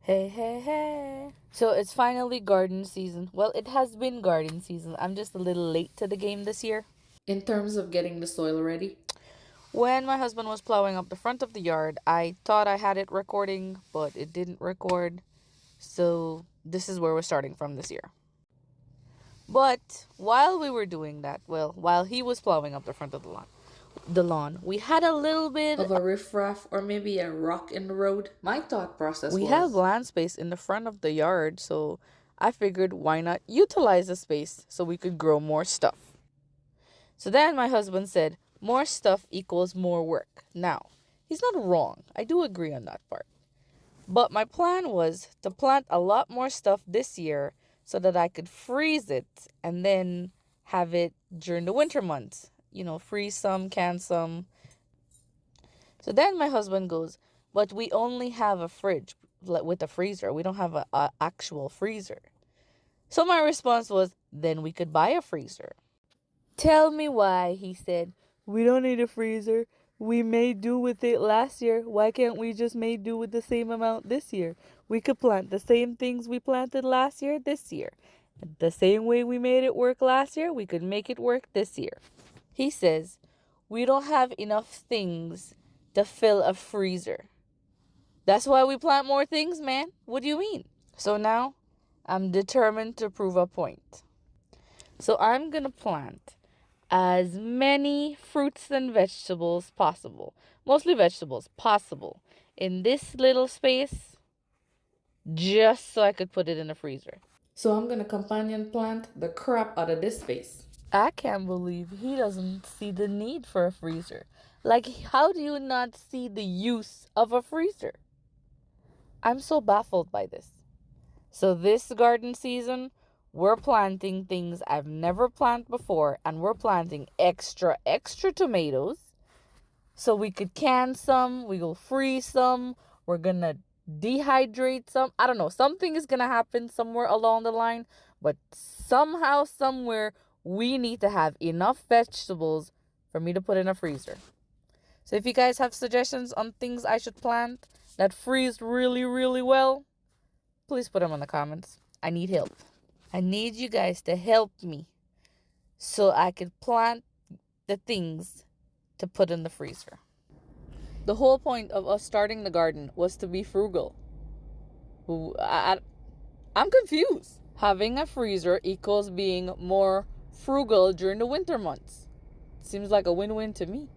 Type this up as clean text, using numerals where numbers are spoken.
Hey, hey, hey. So it's finally garden season. Well, it has been garden season. I'm just a little late to the game this year. In terms of getting the soil ready. When my husband was plowing up the front of the yard, I thought I had it recording, but it didn't record. So this is where we're starting from this year. But while we were doing that, well, while he was plowing up the front of the lawn, we had a little bit. Of a riffraff or maybe a rock in the road. My thought process We have was, land space in the front of the yard, so I figured why not utilize the space so we could grow more stuff. So then my husband said, more stuff equals more work. Now, he's not wrong. I do agree on that part. But my plan was to plant a lot more stuff this year so that I could freeze it and then have it during the winter months. Freeze some, can some. So then my husband goes, but we only have a fridge with a freezer. We don't have a actual freezer. So my response was, then we could buy a freezer. Tell me why, he said. We don't need a freezer. We made do with it last year. Why can't we just make do with the same amount this year? We could plant the same things we planted last year this year. The same way we made it work last year, we could make it work this year. He says, we don't have enough things to fill a freezer. That's why we plant more things, man. What do you mean? So now I'm determined to prove a point. So I'm going to plant as many fruits and vegetables possible, mostly vegetables possible, in this little space just so I could put it in the freezer. so I'm gonna companion plant the crap out of this space. I can't believe he doesn't see the need for a freezer. Like, how do you not see the use of a freezer? I'm so baffled by this. So, this garden season, we're planting things I've never planted before, and we're planting extra tomatoes. So, we could can some, we will freeze some, we're gonna dehydrate some. I don't know, something is gonna happen somewhere along the line, but somehow, somewhere, we need to have enough vegetables for me to put in a freezer. So if you guys have suggestions on things I should plant that freeze really, really well, please put them in the comments. I need help. I need you guys to help me so I could plant the things to put in the freezer. The whole point of us starting the garden was to be frugal. I'm confused. Having a freezer equals being more frugal during the winter months. Seems like a win-win to me.